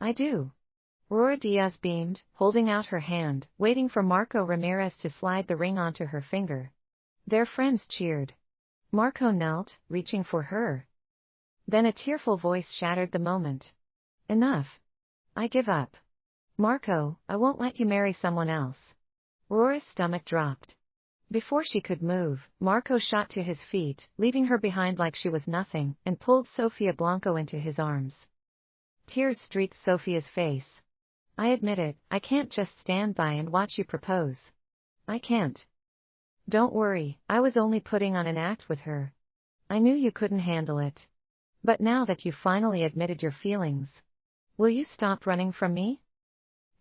I do. Aurora Diaz beamed, holding out her hand, waiting for Marco Ramirez to slide the ring onto her finger. Their friends cheered. Marco knelt, reaching for her. Then a tearful voice shattered the moment. Enough. I give up. Marco, I won't let you marry someone else. Aurora's stomach dropped. Before she could move, Marco shot to his feet, leaving her behind like she was nothing, and pulled Sofia Blanco into his arms. Tears streaked Sofia's face. I admit it, I can't just stand by and watch you propose. I can't. Don't worry, I was only putting on an act with her. I knew you couldn't handle it. But now that you finally admitted your feelings, will you stop running from me?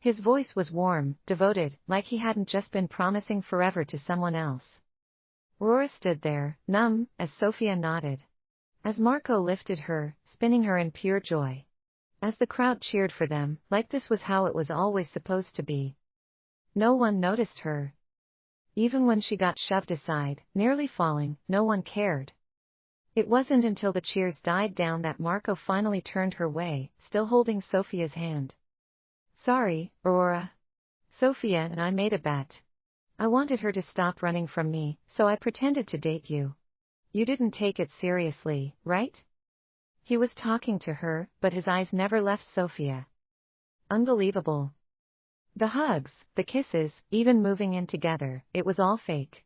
His voice was warm, devoted, like he hadn't just been promising forever to someone else. Aurora stood there, numb, as Sofia nodded. As Marco lifted her, spinning her in pure joy. As the crowd cheered for them, like this was how it was always supposed to be. No one noticed her. Even when she got shoved aside, nearly falling, no one cared. It wasn't until the cheers died down that Marco finally turned her way, still holding Sofia's hand. Sorry, Aurora. Sofia and I made a bet. I wanted her to stop running from me, so I pretended to date you. You didn't take it seriously, right? He was talking to her, but his eyes never left Sofia. Unbelievable. The hugs, the kisses, even moving in together, it was all fake.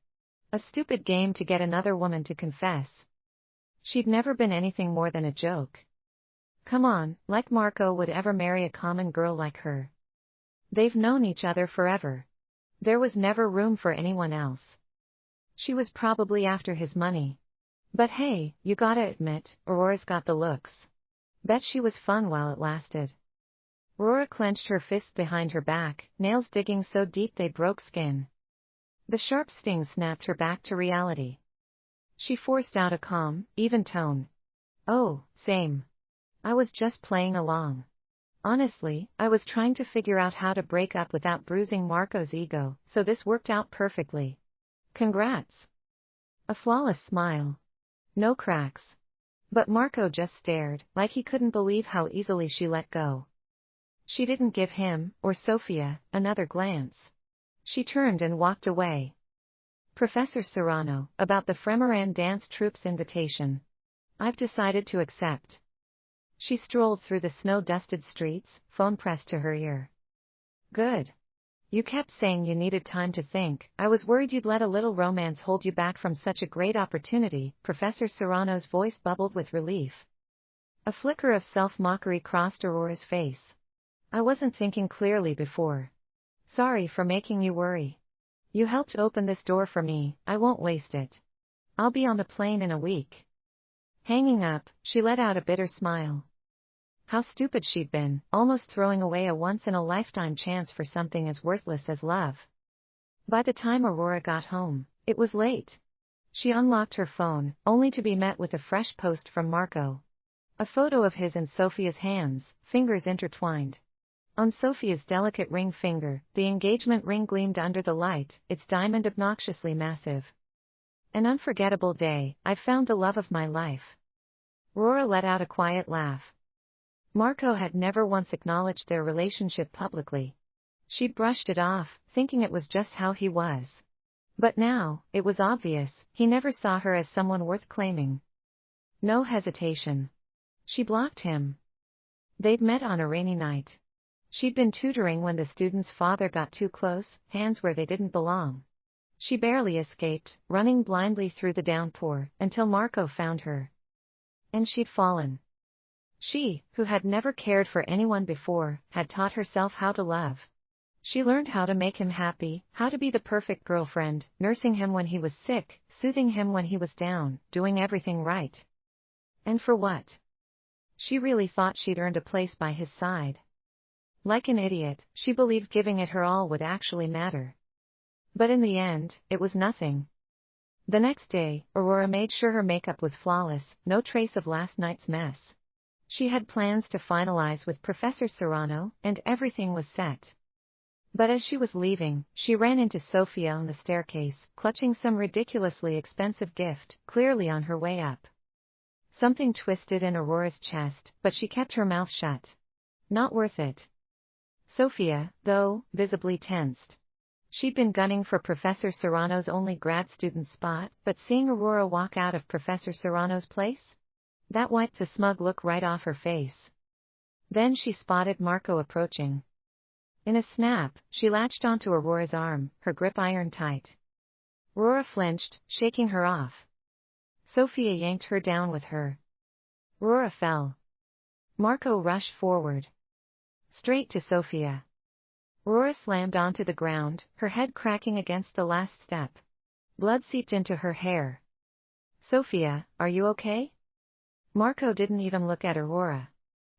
A stupid game to get another woman to confess. She'd never been anything more than a joke. Come on, like Marco would ever marry a common girl like her. They've known each other forever. There was never room for anyone else. She was probably after his money. But hey, you gotta admit, Aurora's got the looks. Bet she was fun while it lasted. Aurora clenched her fists behind her back, nails digging so deep they broke skin. The sharp sting snapped her back to reality. She forced out a calm, even tone. Oh, same. I was just playing along. Honestly, I was trying to figure out how to break up without bruising Marco's ego, so this worked out perfectly. Congrats. A flawless smile. No cracks. But Marco just stared, like he couldn't believe how easily she let go. She didn't give him, or Sofia, another glance. She turned and walked away. Professor Serrano, about the Fremoran Dance Troupe's invitation. I've decided to accept. She strolled through the snow-dusted streets, phone pressed to her ear. Good. You kept saying you needed time to think. I was worried you'd let a little romance hold you back from such a great opportunity. Professor Serrano's voice bubbled with relief. A flicker of self-mockery crossed Aurora's face. I wasn't thinking clearly before. Sorry for making you worry. You helped open this door for me, I won't waste it. I'll be on the plane in a week. Hanging up, she let out a bitter smile. How stupid she'd been, almost throwing away a once-in-a-lifetime chance for something as worthless as love. By the time Aurora got home, it was late. She unlocked her phone, only to be met with a fresh post from Marco. A photo of his in Sofia's hands, fingers intertwined. On Sofia's delicate ring finger, the engagement ring gleamed under the light, its diamond obnoxiously massive. An unforgettable day, I found the love of my life. Aurora let out a quiet laugh. Marco had never once acknowledged their relationship publicly. She'd brushed it off, thinking it was just how he was. But now, it was obvious, he never saw her as someone worth claiming. No hesitation. She blocked him. They'd met on a rainy night. She'd been tutoring when the student's father got too close, hands where they didn't belong. She barely escaped, running blindly through the downpour, until Marco found her. And she'd fallen. She, who had never cared for anyone before, had taught herself how to love. She learned how to make him happy, how to be the perfect girlfriend, nursing him when he was sick, soothing him when he was down, doing everything right. And for what? She really thought she'd earned a place by his side. Like an idiot, she believed giving it her all would actually matter. But in the end, it was nothing. The next day, Aurora made sure her makeup was flawless, no trace of last night's mess. She had plans to finalize with Professor Serrano, and everything was set. But as she was leaving, she ran into Sofia on the staircase, clutching some ridiculously expensive gift, clearly on her way up. Something twisted in Aurora's chest, but she kept her mouth shut. Not worth it. Sofia, though, visibly tensed. She'd been gunning for Professor Serrano's only grad student spot, but seeing Aurora walk out of Professor Serrano's place? That wiped the smug look right off her face. Then she spotted Marco approaching. In a snap, she latched onto Aurora's arm, her grip iron tight. Aurora flinched, shaking her off. Sofia yanked her down with her. Aurora fell. Marco rushed forward. Straight to Sofia. Aurora slammed onto the ground, her head cracking against the last step. Blood seeped into her hair. Sofia, are you okay? Marco didn't even look at Aurora.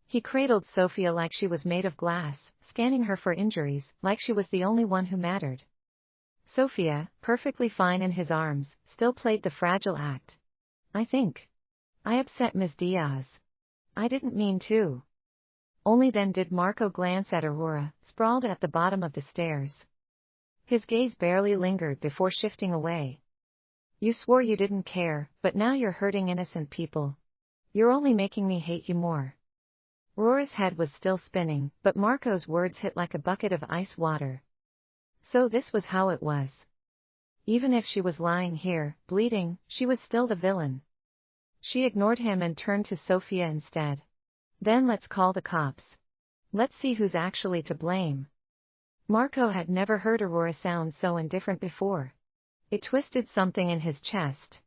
He cradled Sofia like she was made of glass, scanning her for injuries, like she was the only one who mattered. Sofia, perfectly fine in his arms, still played the fragile act. I think I upset Ms. Diaz. I didn't mean to. Only then did Marco glance at Aurora, sprawled at the bottom of the stairs. His gaze barely lingered before shifting away. You swore you didn't care, but now you're hurting innocent people. You're only making me hate you more. Aurora's head was still spinning, but Marco's words hit like a bucket of ice water. So this was how it was. Even if she was lying here, bleeding, she was still the villain. She ignored him and turned to Sofia instead. Then let's call the cops. Let's see who's actually to blame. Marco had never heard Aurora sound so indifferent before. It twisted something in his chest.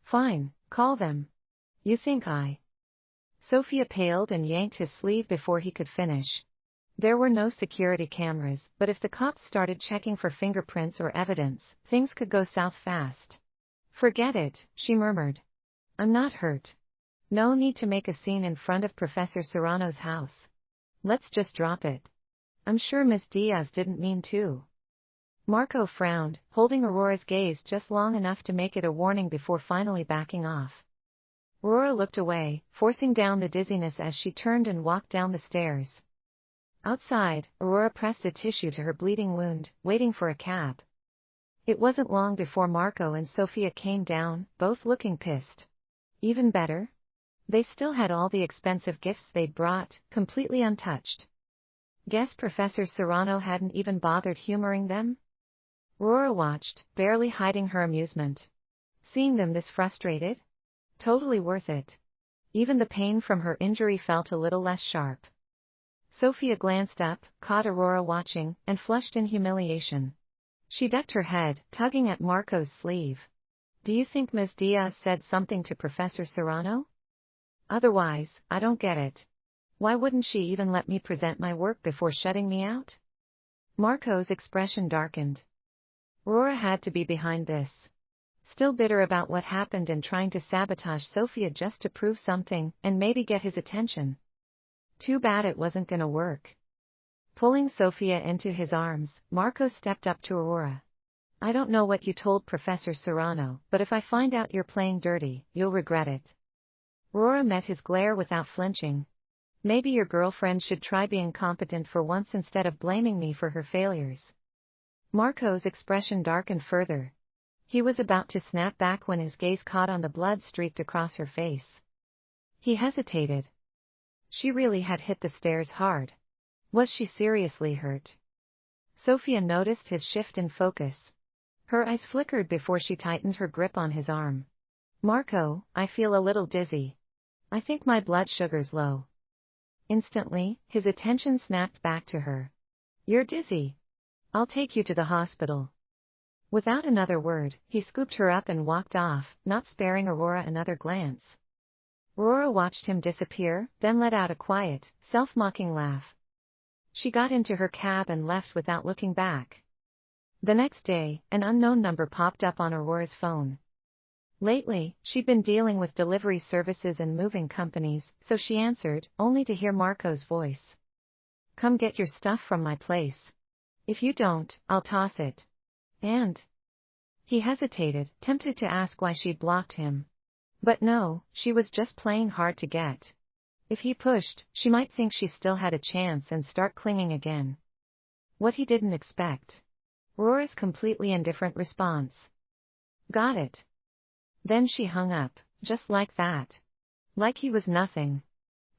Fine, call them. You think I... Sofia paled and yanked his sleeve before he could finish. There were no security cameras, but if the cops started checking for fingerprints or evidence, things could go south fast. Forget it, she murmured. I'm not hurt. No need to make a scene in front of Professor Serrano's house. Let's just drop it. I'm sure Miss Diaz didn't mean to. Marco frowned, holding Aurora's gaze just long enough to make it a warning before finally backing off. Aurora looked away, forcing down the dizziness as she turned and walked down the stairs. Outside, Aurora pressed a tissue to her bleeding wound, waiting for a cab. It wasn't long before Marco and Sofia came down, both looking pissed. Even better? They still had all the expensive gifts they'd brought, completely untouched. Guess Professor Serrano hadn't even bothered humoring them? Aurora watched, barely hiding her amusement. Seeing them this frustrated? Totally worth it. Even the pain from her injury felt a little less sharp. Sofia glanced up, caught Aurora watching, and flushed in humiliation. She ducked her head, tugging at Marco's sleeve. Do you think Ms. Diaz said something to Professor Serrano? Otherwise, I don't get it. Why wouldn't she even let me present my work before shutting me out? Marco's expression darkened. Aurora had to be behind this. Still bitter about what happened and trying to sabotage Sofia just to prove something, and maybe get his attention. Too bad it wasn't gonna work. Pulling Sofia into his arms, Marco stepped up to Aurora. I don't know what you told Professor Serrano, but if I find out you're playing dirty, you'll regret it. Aurora met his glare without flinching. Maybe your girlfriend should try being competent for once instead of blaming me for her failures. Marco's expression darkened further. He was about to snap back when his gaze caught on the blood streaked across her face. He hesitated. She really had hit the stairs hard. Was she seriously hurt? Sofia noticed his shift in focus. Her eyes flickered before she tightened her grip on his arm. Marco, I feel a little dizzy. I think my blood sugar's low. Instantly, his attention snapped back to her. You're dizzy. I'll take you to the hospital. Without another word, he scooped her up and walked off, not sparing Aurora another glance. Aurora watched him disappear, then let out a quiet, self-mocking laugh. She got into her cab and left without looking back. The next day, an unknown number popped up on Aurora's phone. Lately, she'd been dealing with delivery services and moving companies, so she answered, only to hear Marco's voice. Come get your stuff from my place. If you don't, I'll toss it. And? He hesitated, tempted to ask why she'd blocked him. But no, she was just playing hard to get. If he pushed, she might think she still had a chance and start clinging again. What he didn't expect. Aurora's completely indifferent response. Got it. Then she hung up, just like that. Like he was nothing.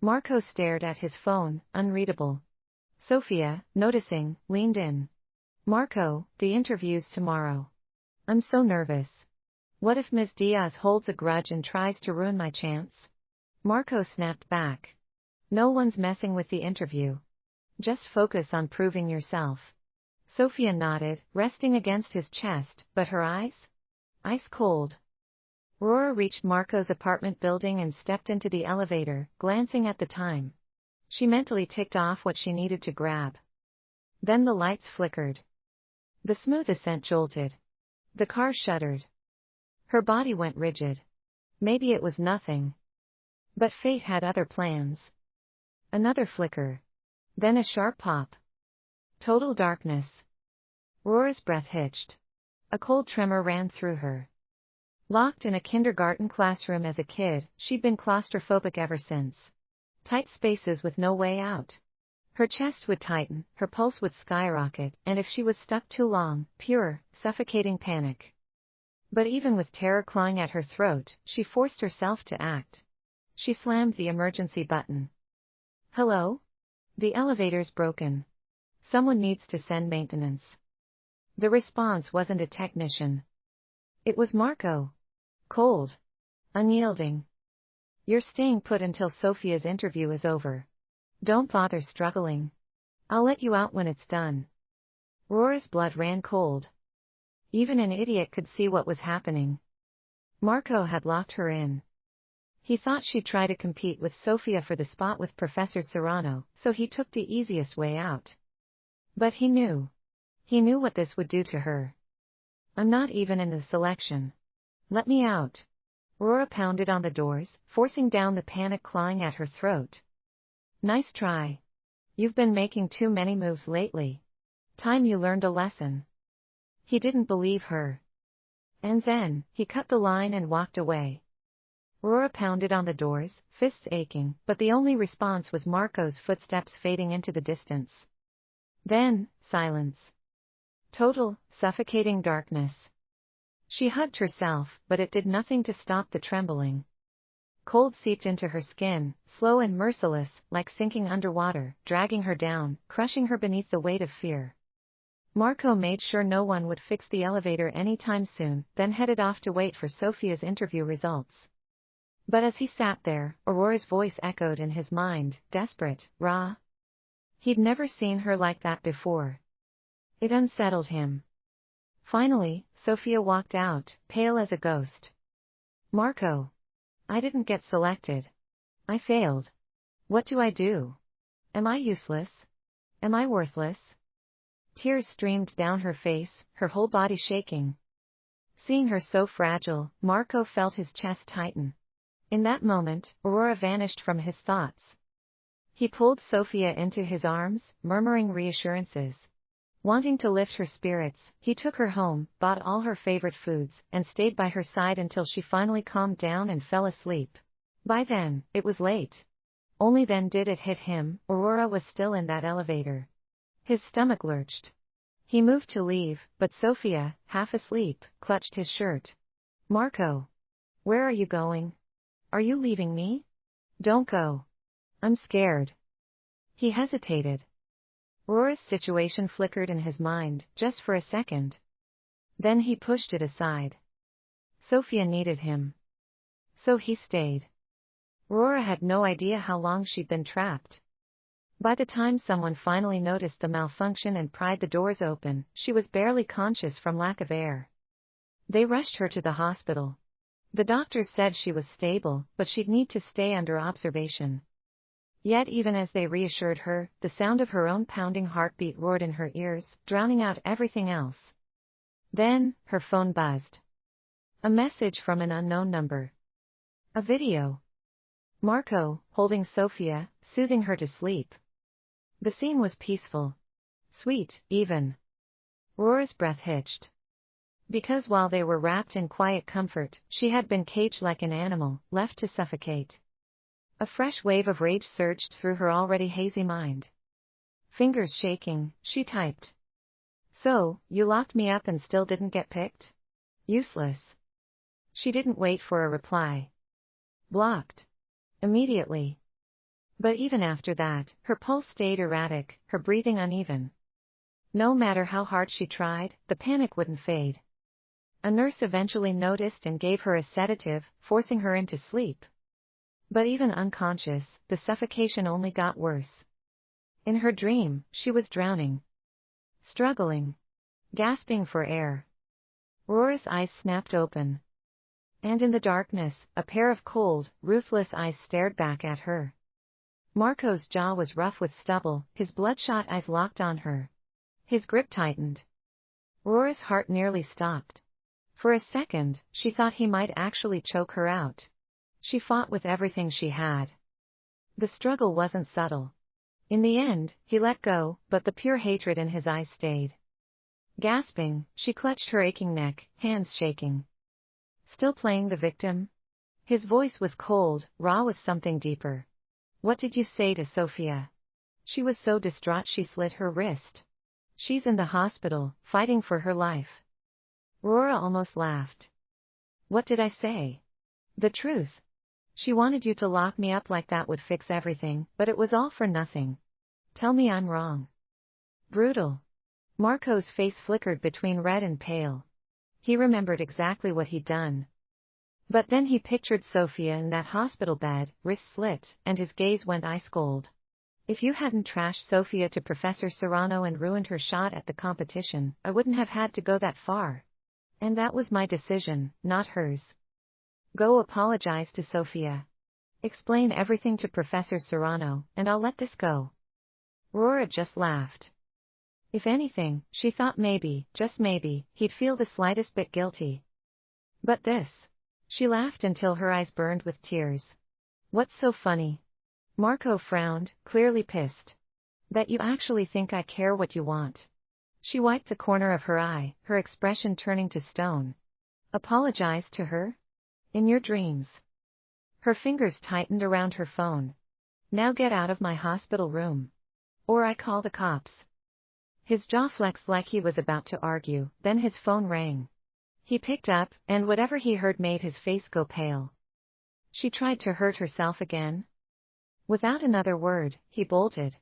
Marco stared at his phone, unreadable. Sofia, noticing, leaned in. Marco, the interview's tomorrow. I'm so nervous. What if Ms. Diaz holds a grudge and tries to ruin my chance? Marco snapped back. No one's messing with the interview. Just focus on proving yourself. Sofia nodded, resting against his chest, but her eyes? Ice cold. Aurora reached Marco's apartment building and stepped into the elevator, glancing at the time. She mentally ticked off what she needed to grab. Then the lights flickered. The smooth ascent jolted. The car shuddered. Her body went rigid. Maybe it was nothing. But fate had other plans. Another flicker. Then a sharp pop. Total darkness. Aurora's breath hitched. A cold tremor ran through her. Locked in a kindergarten classroom as a kid, she'd been claustrophobic ever since. Tight spaces with no way out. Her chest would tighten, her pulse would skyrocket, and if she was stuck too long, pure, suffocating panic. But even with terror clawing at her throat, she forced herself to act. She slammed the emergency button. Hello? The elevator's broken. Someone needs to send maintenance. The response wasn't a technician. It was Marco. Cold. Unyielding. You're staying put until Sofia's interview is over. Don't bother struggling. I'll let you out when it's done. Aurora's blood ran cold. Even an idiot could see what was happening. Marco had locked her in. He thought she'd try to compete with Sofia for the spot with Professor Serrano, so he took the easiest way out. But he knew. He knew what this would do to her. I'm not even in the selection. Let me out. Aurora pounded on the doors, forcing down the panic clawing at her throat. Nice try. You've been making too many moves lately. Time you learned a lesson. He didn't believe her. And then, he cut the line and walked away. Aurora pounded on the doors, fists aching, but the only response was Marco's footsteps fading into the distance. Then, silence. Total, suffocating darkness. She hugged herself, but it did nothing to stop the trembling. Cold seeped into her skin, slow and merciless, like sinking underwater, dragging her down, crushing her beneath the weight of fear. Marco made sure no one would fix the elevator anytime soon, then headed off to wait for Sofia's interview results. But as he sat there, Aurora's voice echoed in his mind, desperate, raw. He'd never seen her like that before. It unsettled him. Finally, Sofia walked out, pale as a ghost. Marco. I didn't get selected. I failed. What do I do? Am I useless? Am I worthless? Tears streamed down her face, her whole body shaking. Seeing her so fragile, Marco felt his chest tighten. In that moment, Aurora vanished from his thoughts. He pulled Sofia into his arms, murmuring reassurances. Wanting to lift her spirits, he took her home, bought all her favorite foods, and stayed by her side until she finally calmed down and fell asleep. By then, it was late. Only then did it hit him, Aurora was still in that elevator. His stomach lurched. He moved to leave, but Sofia, half asleep, clutched his shirt. Marco. Where are you going? Are you leaving me? Don't go. I'm scared. He hesitated. Aurora's situation flickered in his mind, just for a second. Then he pushed it aside. Sofia needed him. So he stayed. Aurora had no idea how long she'd been trapped. By the time someone finally noticed the malfunction and pried the doors open, she was barely conscious from lack of air. They rushed her to the hospital. The doctors said she was stable, but she'd need to stay under observation. Yet even as they reassured her, the sound of her own pounding heartbeat roared in her ears, drowning out everything else. Then, her phone buzzed. A message from an unknown number. A video. Marco, holding Sofia, soothing her to sleep. The scene was peaceful. Sweet, even. Aurora's breath hitched. Because while they were wrapped in quiet comfort, she had been caged like an animal, left to suffocate. A fresh wave of rage surged through her already hazy mind. Fingers shaking, she typed. So, you locked me up and still didn't get picked? Useless. She didn't wait for a reply. Blocked. Immediately. But even after that, her pulse stayed erratic, her breathing uneven. No matter how hard she tried, the panic wouldn't fade. A nurse eventually noticed and gave her a sedative, forcing her into sleep. But even unconscious, the suffocation only got worse. In her dream, she was drowning. Struggling. Gasping for air. Aurora's eyes snapped open. And in the darkness, a pair of cold, ruthless eyes stared back at her. Marco's jaw was rough with stubble, his bloodshot eyes locked on her. His grip tightened. Aurora's heart nearly stopped. For a second, she thought he might actually choke her out. She fought with everything she had. The struggle wasn't subtle. In the end, he let go, but the pure hatred in his eyes stayed. Gasping, she clutched her aching neck, hands shaking. Still playing the victim? His voice was cold, raw with something deeper. What did you say to Sofia? She was so distraught she slit her wrist. She's in the hospital, fighting for her life. Aurora almost laughed. What did I say? The truth. She wanted you to lock me up like that would fix everything, but it was all for nothing. Tell me I'm wrong. Brutal. Marco's face flickered between red and pale. He remembered exactly what he'd done. But then he pictured Sofia in that hospital bed, wrists slit, and his gaze went ice cold. If you hadn't trashed Sofia to Professor Serrano and ruined her shot at the competition, I wouldn't have had to go that far. And that was my decision, not hers. Go apologize to Sofia. Explain everything to Professor Serrano, and I'll let this go. Aurora just laughed. If anything, she thought maybe, just maybe, he'd feel the slightest bit guilty. But this. She laughed until her eyes burned with tears. What's so funny? Marco frowned, clearly pissed. That you actually think I care what you want. She wiped the corner of her eye, her expression turning to stone. Apologize to her? In your dreams. Her fingers tightened around her phone. Now get out of my hospital room. Or I call the cops. His jaw flexed like he was about to argue, then his phone rang. He picked up, and whatever he heard made his face go pale. She tried to hurt herself again? Without another word, he bolted.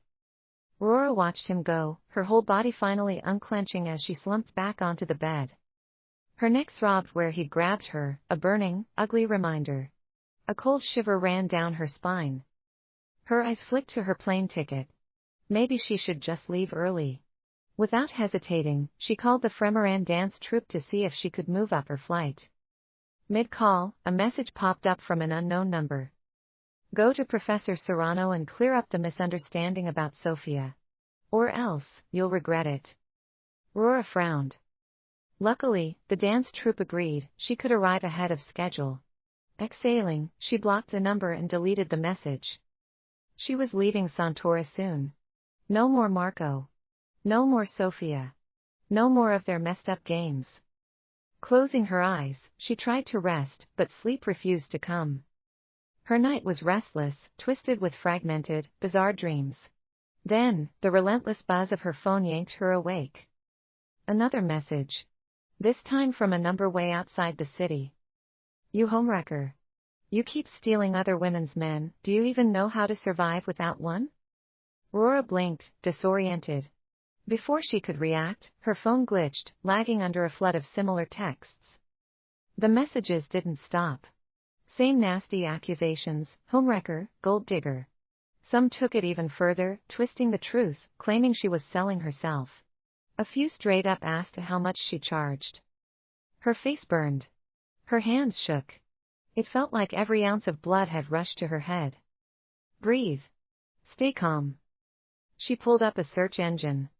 Aurora watched him go, her whole body finally unclenching as she slumped back onto the bed. Her neck throbbed where he'd grabbed her, a burning, ugly reminder. A cold shiver ran down her spine. Her eyes flicked to her plane ticket. Maybe she should just leave early. Without hesitating, she called the Fremoran Dance Troupe to see if she could move up her flight. Mid-call, a message popped up from an unknown number. Go to Professor Serrano and clear up the misunderstanding about Sofia. Or else, you'll regret it. Aurora frowned. Luckily, the dance troupe agreed, she could arrive ahead of schedule. Exhaling, she blocked the number and deleted the message. She was leaving Santora soon. No more Marco. No more Sofia. No more of their messed up games. Closing her eyes, she tried to rest, but sleep refused to come. Her night was restless, twisted with fragmented, bizarre dreams. Then, the relentless buzz of her phone yanked her awake. Another message. This time from a number way outside the city. You homewrecker. You keep stealing other women's men, do you even know how to survive without one? Aurora blinked, disoriented. Before she could react, her phone glitched, lagging under a flood of similar texts. The messages didn't stop. Same nasty accusations, homewrecker, gold digger. Some took it even further, twisting the truth, claiming she was selling herself. A few straight up asked how much she charged. Her face burned. Her hands shook. It felt like every ounce of blood had rushed to her head. Breathe. Stay calm. She pulled up a search engine.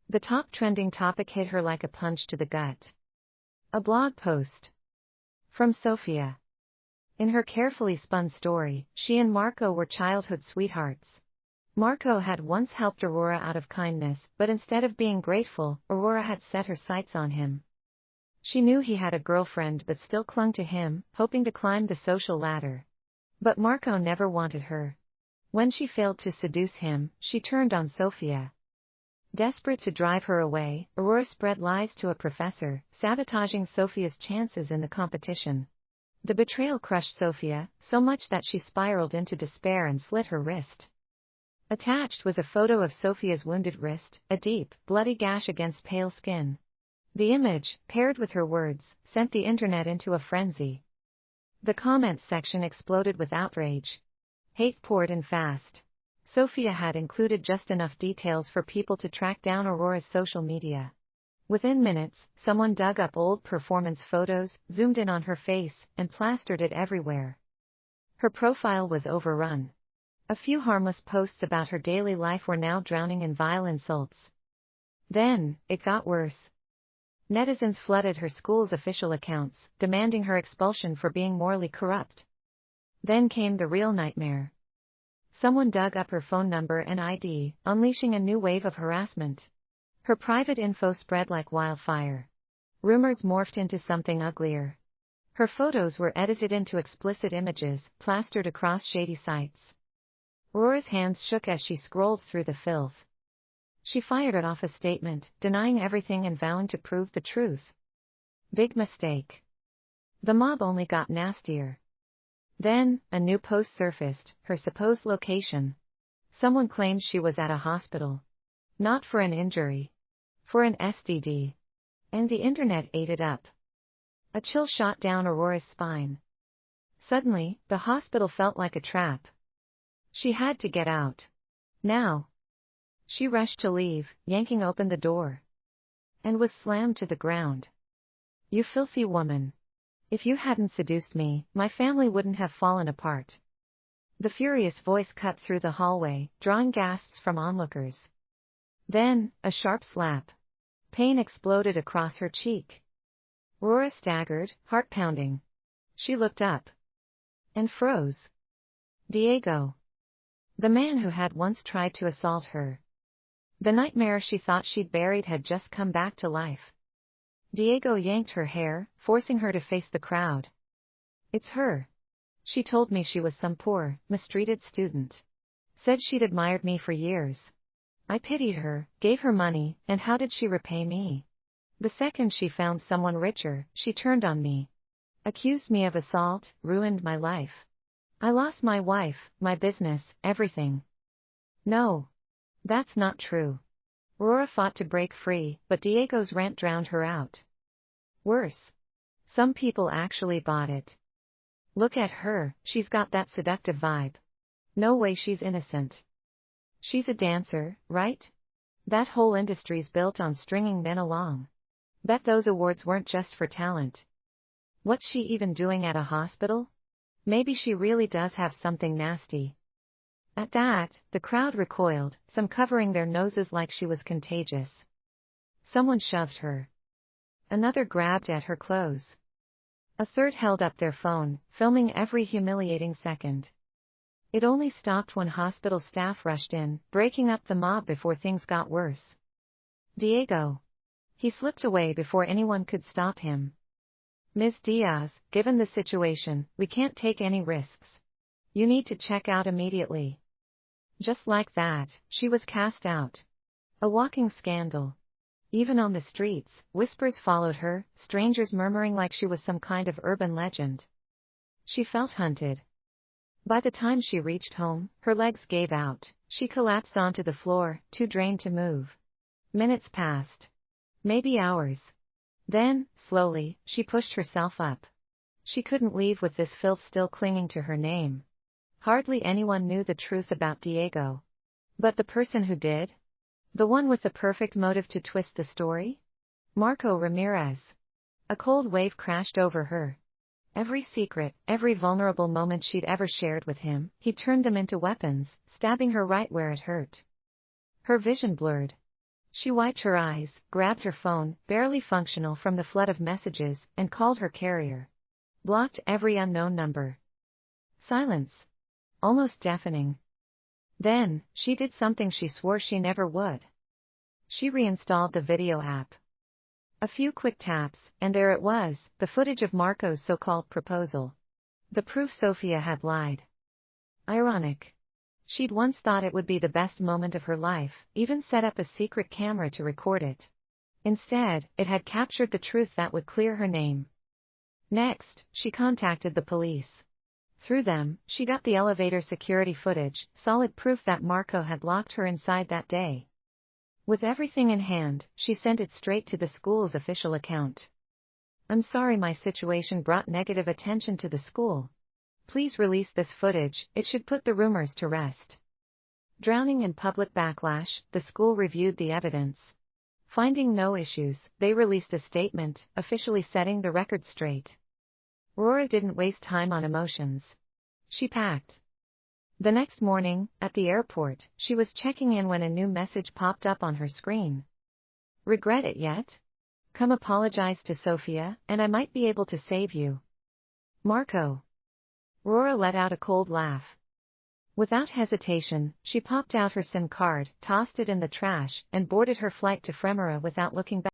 The top trending topic hit her like a punch to the gut. A blog post. From Sofia. In her carefully spun story, she and Marco were childhood sweethearts. Marco had once helped Aurora out of kindness, but instead of being grateful, Aurora had set her sights on him. She knew he had a girlfriend but still clung to him, hoping to climb the social ladder. But Marco never wanted her. When she failed to seduce him, she turned on Sofia. Desperate to drive her away, Aurora spread lies to a professor, sabotaging Sofia's chances in the competition. The betrayal crushed Sofia, so much that she spiraled into despair and slit her wrist. Attached was a photo of Sofia's wounded wrist, a deep, bloody gash against pale skin. The image, paired with her words, sent the internet into a frenzy. The comments section exploded with outrage. Hate poured in fast. Sofia had included just enough details for people to track down Aurora's social media. Within minutes, someone dug up old performance photos, zoomed in on her face, and plastered it everywhere. Her profile was overrun. A few harmless posts about her daily life were now drowning in vile insults. Then, it got worse. Netizens flooded her school's official accounts, demanding her expulsion for being morally corrupt. Then came the real nightmare. Someone dug up her phone number and ID, unleashing a new wave of harassment. Her private info spread like wildfire. Rumors morphed into something uglier. Her photos were edited into explicit images, plastered across shady sites. Aurora's hands shook as she scrolled through the filth. She fired off a statement, denying everything and vowing to prove the truth. Big mistake. The mob only got nastier. Then, a new post surfaced, her supposed location. Someone claimed she was at a hospital. Not for an injury. For an STD. And the internet ate it up. A chill shot down Aurora's spine. Suddenly, the hospital felt like a trap. She had to get out. Now. She rushed to leave, yanking open the door. And was slammed to the ground. You filthy woman. If you hadn't seduced me, my family wouldn't have fallen apart. The furious voice cut through the hallway, drawing gasps from onlookers. Then, a sharp slap. Pain exploded across her cheek. Aurora staggered, heart pounding. She looked up. And froze. Diego. The man who had once tried to assault her. The nightmare she thought she'd buried had just come back to life. Diego yanked her hair, forcing her to face the crowd. It's her. She told me she was some poor, mistreated student. Said she'd admired me for years. I pitied her, gave her money, and how did she repay me? The second she found someone richer, she turned on me. Accused me of assault, ruined my life. I lost my wife, my business, everything. No. That's not true. Aurora fought to break free, but Diego's rant drowned her out. Worse. Some people actually bought it. Look at her, she's got that seductive vibe. No way she's innocent. She's a dancer, right? That whole industry's built on stringing men along. Bet those awards weren't just for talent. What's she even doing at a hospital? Maybe she really does have something nasty. At that, the crowd recoiled, some covering their noses like she was contagious. Someone shoved her. Another grabbed at her clothes. A third held up their phone, filming every humiliating second. It only stopped when hospital staff rushed in, breaking up the mob before things got worse. Diego. He slipped away before anyone could stop him. Ms. Diaz, given the situation, we can't take any risks. You need to check out immediately. Just like that, she was cast out. A walking scandal. Even on the streets, whispers followed her, strangers murmuring like she was some kind of urban legend. She felt hunted. By the time she reached home, her legs gave out. She collapsed onto the floor, too drained to move. Minutes passed. Maybe hours. Then, slowly, she pushed herself up. She couldn't leave with this filth still clinging to her name. Hardly anyone knew the truth about Diego. But the person who did? The one with the perfect motive to twist the story? Marco Ramirez. A cold wave crashed over her. Every secret, every vulnerable moment she'd ever shared with him, he turned them into weapons, stabbing her right where it hurt. Her vision blurred. She wiped her eyes, grabbed her phone, barely functional from the flood of messages, and called her carrier. Blocked every unknown number. Silence. Almost deafening. Then, she did something she swore she never would. She reinstalled the video app. A few quick taps, and there it was, the footage of Marco's so-called proposal. The proof Sofia had lied. Ironic. She'd once thought it would be the best moment of her life, even set up a secret camera to record it. Instead, it had captured the truth that would clear her name. Next, she contacted the police. Through them, she got the elevator security footage, solid proof that Marco had locked her inside that day. With everything in hand, she sent it straight to the school's official account. "I'm sorry my situation brought negative attention to the school. Please release this footage, it should put the rumors to rest." Drowning in public backlash, the school reviewed the evidence. Finding no issues, they released a statement, officially setting the record straight. Aurora didn't waste time on emotions. She packed. The next morning, at the airport, she was checking in when a new message popped up on her screen. "Regret it yet? Come apologize to Sofia, and I might be able to save you. Marco." Aurora let out a cold laugh. Without hesitation, she popped out her SIM card, tossed it in the trash, and boarded her flight to Fremoran without looking back.